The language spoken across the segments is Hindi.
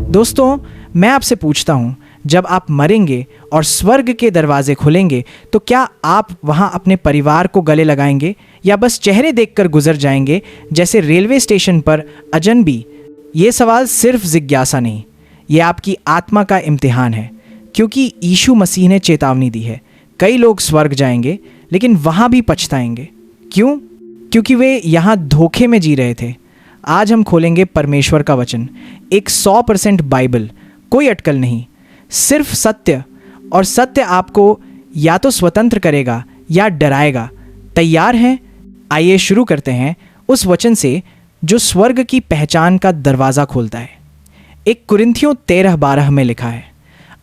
दोस्तों, मैं आपसे पूछता हूँ, जब आप मरेंगे और स्वर्ग के दरवाजे खुलेंगे तो क्या आप वहाँ अपने परिवार को गले लगाएंगे या बस चेहरे देखकर गुजर जाएंगे जैसे रेलवे स्टेशन पर अजनबी? ये सवाल सिर्फ जिज्ञासा नहीं, ये आपकी आत्मा का इम्तिहान है, क्योंकि यीशु मसीह ने चेतावनी दी है। कई लोग स्वर्ग जाएंगे लेकिन वहाँ भी पछताएंगे। क्यों? क्योंकि वे यहाँ धोखे में जी रहे थे। आज हम खोलेंगे परमेश्वर का वचन, एक 100% बाइबल, कोई अटकल नहीं, सिर्फ सत्य। और सत्य आपको या तो स्वतंत्र करेगा या डराएगा। तैयार हैं? आइए शुरू करते हैं उस वचन से जो स्वर्ग की पहचान का दरवाज़ा खोलता है। 1 कुरिन्थियों 13:12 में लिखा है,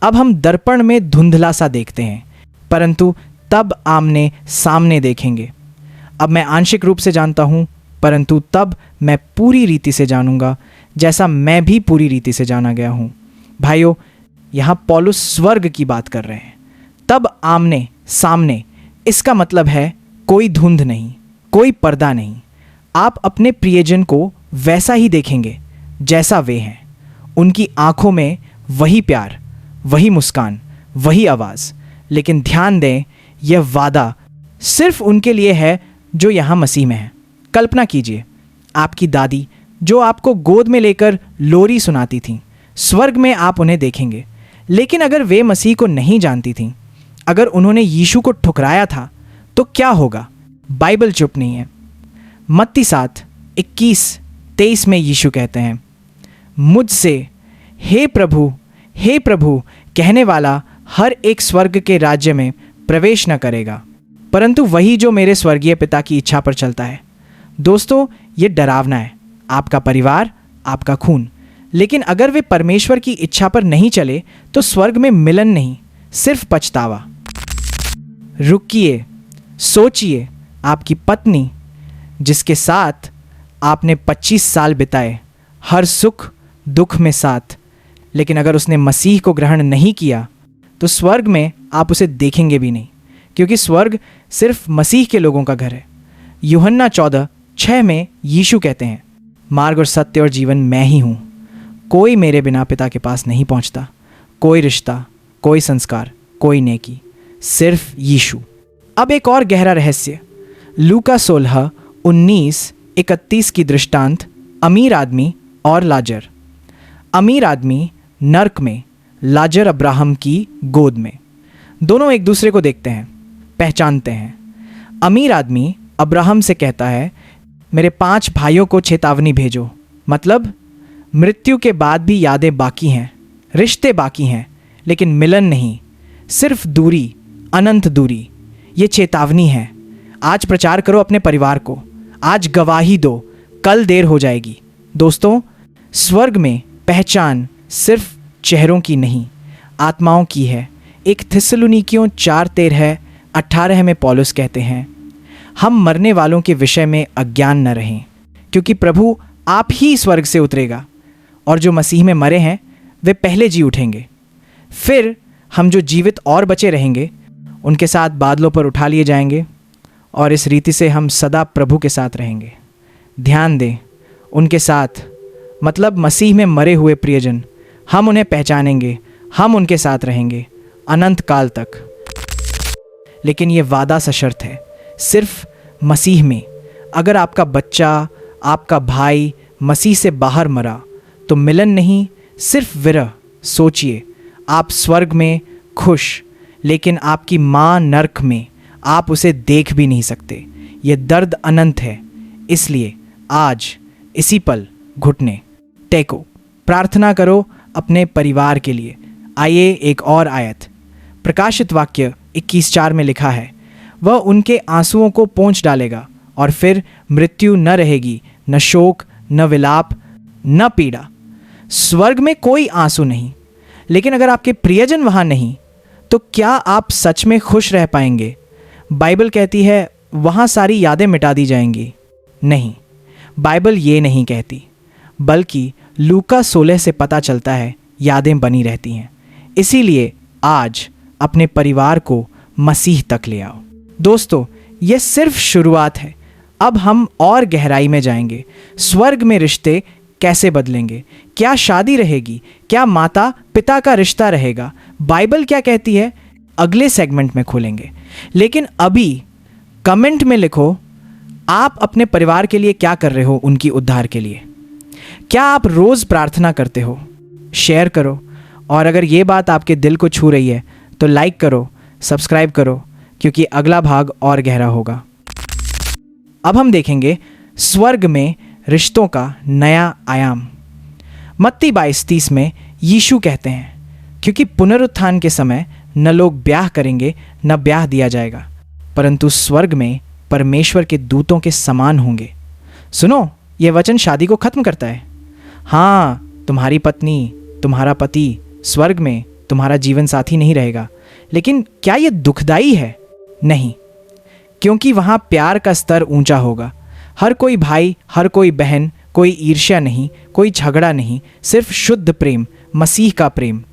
अब हम दर्पण में धुंधला सा देखते हैं, परंतु तब आमने सामने देखेंगे। अब मैं आंशिक रूप से जानता हूँ, परंतु तब मैं पूरी रीति से जानूंगा, जैसा मैं भी पूरी रीति से जाना गया हूँ। भाइयों, यहाँ पौलुस स्वर्ग की बात कर रहे हैं। तब आमने सामने, इसका मतलब है कोई धुंध नहीं, कोई पर्दा नहीं। आप अपने प्रियजन को वैसा ही देखेंगे जैसा वे हैं। उनकी आंखों में वही प्यार, वही मुस्कान, वही आवाज़। लेकिन ध्यान दें, यह वादा सिर्फ उनके लिए है जो यहाँ मसीह में है। कल्पना कीजिए, आपकी दादी जो आपको गोद में लेकर लोरी सुनाती थीं, स्वर्ग में आप उन्हें देखेंगे। लेकिन अगर वे मसीह को नहीं जानती थीं, अगर उन्होंने यीशु को ठुकराया था, तो क्या होगा? बाइबल चुप नहीं है। मत्ती 7:21-23 में यीशु कहते हैं, मुझसे हे प्रभु कहने वाला हर एक स्वर्ग के राज्य में प्रवेश न करेगा, परंतु वही जो मेरे स्वर्गीय पिता की इच्छा पर चलता है। दोस्तों, ये डरावना है, आपका परिवार, आपका खून। लेकिन अगर वे परमेश्वर की इच्छा पर नहीं चले तो स्वर्ग में मिलन नहीं, सिर्फ पछतावा। रुकिए, सोचिए, आपकी पत्नी जिसके साथ आपने 25 साल बिताए, हर सुख दुख में साथ, लेकिन अगर उसने मसीह को ग्रहण नहीं किया तो स्वर्ग में आप उसे देखेंगे भी नहीं, क्योंकि स्वर्ग सिर्फ मसीह के लोगों का घर है। यूहन्ना 14:6 में यीशु कहते हैं, मार्ग और सत्य और जीवन मैं ही हूँ, कोई मेरे बिना पिता के पास नहीं पहुँचता। कोई रिश्ता, कोई संस्कार, कोई नेकी, सिर्फ यीशु। अब एक और गहरा रहस्य, लूका 16:19-31 की दृष्टांत, अमीर आदमी और लाजर। अमीर आदमी नर्क में, लाजर अब्राहम की गोद में। दोनों एक दूसरे को देखते हैं, पहचानते हैं। अमीर आदमी अब्राहम से कहता है, मेरे 5 भाइयों को चेतावनी भेजो। मतलब मृत्यु के बाद भी यादें बाकी हैं, रिश्ते बाकी हैं, लेकिन मिलन नहीं, सिर्फ दूरी, अनंत दूरी। ये चेतावनी है। आज प्रचार करो अपने परिवार को, आज गवाही दो, कल देर हो जाएगी। दोस्तों, स्वर्ग में पहचान सिर्फ चेहरों की नहीं, आत्माओं की है। 1 थिस्सलुनीकियों 4:13-18 में पौलुस कहते हैं, हम मरने वालों के विषय में अज्ञान न रहें, क्योंकि प्रभु आप ही स्वर्ग से उतरेगा, और जो मसीह में मरे हैं वे पहले जी उठेंगे। फिर हम जो जीवित और बचे रहेंगे उनके साथ बादलों पर उठा लिए जाएंगे, और इस रीति से हम सदा प्रभु के साथ रहेंगे। ध्यान दें, उनके साथ मतलब मसीह में मरे हुए प्रियजन। हम उन्हें पहचानेंगे, हम उनके साथ रहेंगे अनंत काल तक। लेकिन ये वादा सशर्त है, सिर्फ मसीह में। अगर आपका बच्चा, आपका भाई मसीह से बाहर मरा तो मिलन नहीं, सिर्फ विरह। सोचिए, आप स्वर्ग में खुश, लेकिन आपकी माँ नर्क में, आप उसे देख भी नहीं सकते। ये दर्द अनंत है। इसलिए आज इसी पल घुटने टेको, प्रार्थना करो अपने परिवार के लिए। आइए एक और आयत, प्रकाशित वाक्य 21:4 में लिखा है, वह उनके आंसुओं को पोंछ डालेगा, और फिर मृत्यु न रहेगी, न शोक, न विलाप, न पीड़ा। स्वर्ग में कोई आंसू नहीं। लेकिन अगर आपके प्रियजन वहाँ नहीं, तो क्या आप सच में खुश रह पाएंगे? बाइबल कहती है वहाँ सारी यादें मिटा दी जाएंगी। नहीं, बाइबल ये नहीं कहती, बल्कि लूका 16 से पता चलता है यादें बनी रहती हैं। इसीलिए आज अपने परिवार को मसीह तक ले आओ। दोस्तों, ये सिर्फ शुरुआत है। अब हम और गहराई में जाएंगे। स्वर्ग में रिश्ते कैसे बदलेंगे? क्या शादी रहेगी? क्या माता पिता का रिश्ता रहेगा? बाइबल क्या कहती है? अगले सेगमेंट में खोलेंगे। लेकिन अभी कमेंट में लिखो, आप अपने परिवार के लिए क्या कर रहे हो उनकी उद्धार के लिए? क्या आप रोज़ प्रार्थना करते हो? शेयर करो। और अगर ये बात आपके दिल को छू रही है तो लाइक करो, सब्सक्राइब करो, क्योंकि अगला भाग और गहरा होगा। अब हम देखेंगे स्वर्ग में रिश्तों का नया आयाम। मत्ती 22:30 में यीशु कहते हैं, क्योंकि पुनरुत्थान के समय न लोग ब्याह करेंगे न ब्याह दिया जाएगा, परंतु स्वर्ग में परमेश्वर के दूतों के समान होंगे। सुनो, यह वचन शादी को खत्म करता है। हाँ, तुम्हारी पत्नी, तुम्हारा पति स्वर्ग में तुम्हारा जीवन साथी नहीं रहेगा। लेकिन क्या यह दुखदाई है? नहीं, क्योंकि वहाँ प्यार का स्तर ऊंचा होगा। हर कोई भाई, हर कोई बहन, कोई ईर्ष्या नहीं, कोई झगड़ा नहीं, सिर्फ शुद्ध प्रेम, मसीह का प्रेम।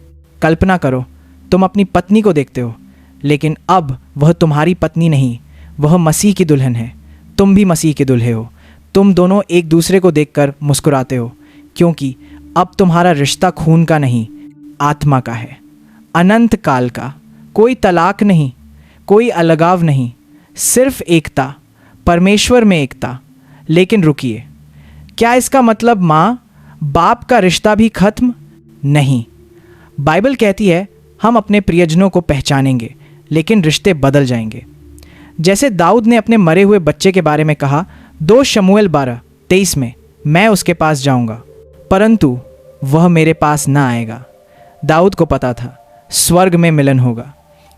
कल्पना करो, तुम अपनी पत्नी को देखते हो, लेकिन अब वह तुम्हारी पत्नी नहीं, वह मसीह की दुल्हन है। तुम भी मसीह के दुल्हे हो। तुम दोनों एक दूसरे को देखकर मुस्कुराते हो, क्योंकि अब तुम्हारा रिश्ता खून का नहीं, आत्मा का है, अनंत काल का। कोई तलाक नहीं, कोई अलगाव नहीं, सिर्फ एकता, परमेश्वर में एकता। लेकिन रुकिए, क्या इसका मतलब माँ बाप का रिश्ता भी खत्म? नहीं। बाइबल कहती है हम अपने प्रियजनों को पहचानेंगे, लेकिन रिश्ते बदल जाएंगे। जैसे दाऊद ने अपने मरे हुए बच्चे के बारे में कहा 2 शमूएल 12:23 में, मैं उसके पास जाऊंगा परंतु वह मेरे पास ना आएगा। दाऊद को पता था स्वर्ग में मिलन होगा,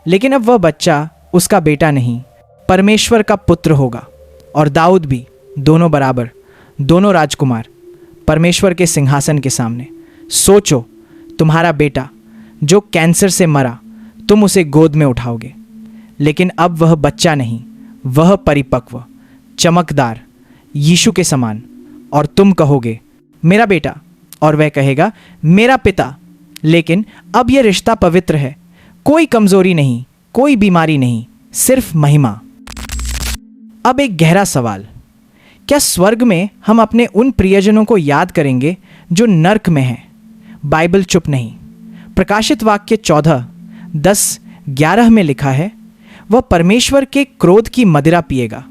लेकिन अब वह बच्चा उसका बेटा नहीं, परमेश्वर का पुत्र होगा। और दाऊद भी, दोनों बराबर, दोनों राजकुमार परमेश्वर के सिंहासन के सामने। सोचो, तुम्हारा बेटा जो कैंसर से मरा, तुम उसे गोद में उठाओगे, लेकिन अब वह बच्चा नहीं, वह परिपक्व, चमकदार, यीशु के समान। और तुम कहोगे मेरा बेटा, और वह कहेगा मेरा पिता। लेकिन अब यह रिश्ता पवित्र है, कोई कमजोरी नहीं, कोई बीमारी नहीं, सिर्फ महिमा। अब एक गहरा सवाल, क्या स्वर्ग में हम अपने उन प्रियजनों को याद करेंगे जो नर्क में हैं? बाइबल चुप नहीं। प्रकाशित वाक्य 14:10-11 में लिखा है, वह परमेश्वर के क्रोध की मदिरा पिएगा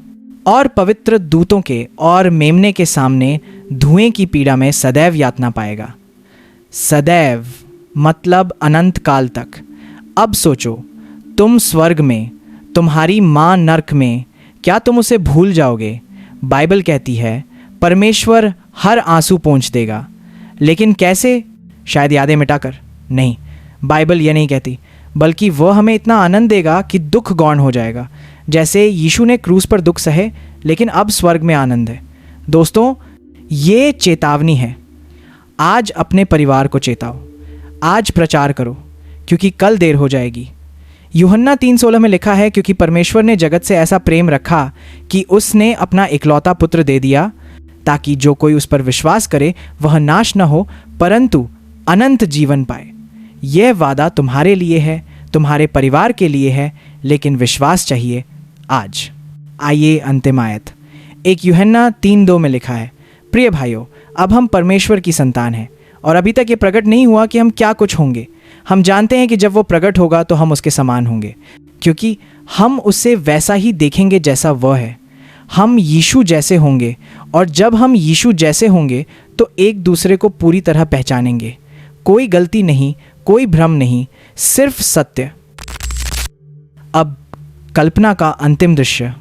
और पवित्र दूतों के और मेमने के सामने धुएं की पीड़ा में सदैव यातना पाएगा। सदैव मतलब अनंत काल तक। अब सोचो, तुम स्वर्ग में, तुम्हारी माँ नर्क में, क्या तुम उसे भूल जाओगे? बाइबल कहती है परमेश्वर हर आंसू पोंछ देगा। लेकिन कैसे? शायद यादें मिटाकर? नहीं, बाइबल ये नहीं कहती, बल्कि वह हमें इतना आनंद देगा कि दुख गौण हो जाएगा। जैसे यीशु ने क्रूस पर दुख सहे, लेकिन अब स्वर्ग में आनंद है। दोस्तों, ये चेतावनी है। आज अपने परिवार को चेताओ, आज प्रचार करो, क्योंकि कल देर हो जाएगी। यूहन्ना 3:16 में लिखा है, क्योंकि परमेश्वर ने जगत से ऐसा प्रेम रखा कि उसने अपना इकलौता पुत्र दे दिया, ताकि जो कोई उस पर विश्वास करे वह नाश न हो, परंतु अनंत जीवन पाए। यह वादा तुम्हारे लिए है, तुम्हारे परिवार के लिए है, लेकिन विश्वास चाहिए आज। आइए अंतिम आयत। एक यूहन्ना 3:2 में लिखा है, प्रिय भाइयों, अब हम परमेश्वर की संतान हैं और अभी तक ये प्रकट नहीं हुआ कि हम क्या कुछ होंगे। हम जानते हैं कि जब वो प्रकट होगा तो हम उसके समान होंगे, क्योंकि हम उससे वैसा ही देखेंगे जैसा वह है। हम यीशु जैसे होंगे, और जब हम यीशु जैसे होंगे तो एक दूसरे को पूरी तरह पहचानेंगे। कोई गलती नहीं, कोई भ्रम नहीं, सिर्फ सत्य। अब कल्पना का अंतिम दृश्य,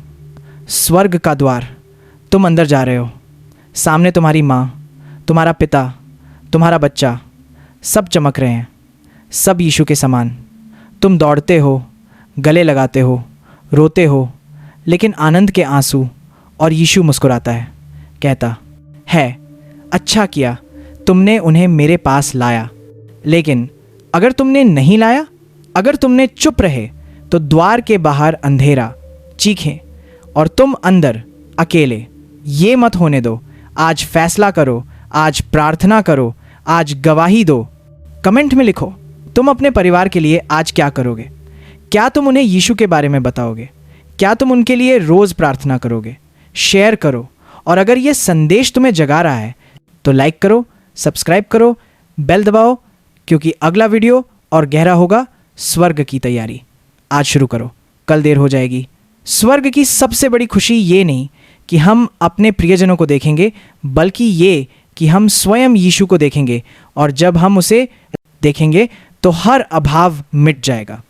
स्वर्ग का द्वार। तुम अंदर जा रहे हो, सामने तुम्हारी माँ, तुम्हारा पिता, तुम्हारा बच्चा, सब चमक रहे हैं, सब यीशु के समान। तुम दौड़ते हो, गले लगाते हो, रोते हो, लेकिन आनंद के आंसू। और यीशु मुस्कुराता है, कहता है, अच्छा किया तुमने उन्हें मेरे पास लाया। लेकिन अगर तुमने नहीं लाया, अगर तुमने चुप रहे, तो द्वार के बाहर अंधेरा, चीखें, और तुम अंदर अकेले। ये मत होने दो। आज फैसला करो, आज प्रार्थना करो, आज गवाही दो। कमेंट में लिखो, तुम अपने परिवार के लिए आज क्या करोगे? क्या तुम उन्हें यीशु के बारे में बताओगे? क्या तुम उनके लिए रोज़ प्रार्थना करोगे? शेयर करो। और अगर यह संदेश तुम्हें जगा रहा है तो लाइक करो, सब्सक्राइब करो, बेल दबाओ, क्योंकि अगला वीडियो और गहरा होगा स्वर्ग की तैयारी। आज शुरू करो, कल देर हो जाएगी। स्वर्ग की सबसे बड़ी खुशी ये नहीं कि हम अपने प्रियजनों को देखेंगे, बल्कि ये कि हम स्वयं यीशु को देखेंगे, और जब हम उसे देखेंगे तो हर अभाव मिट जाएगा।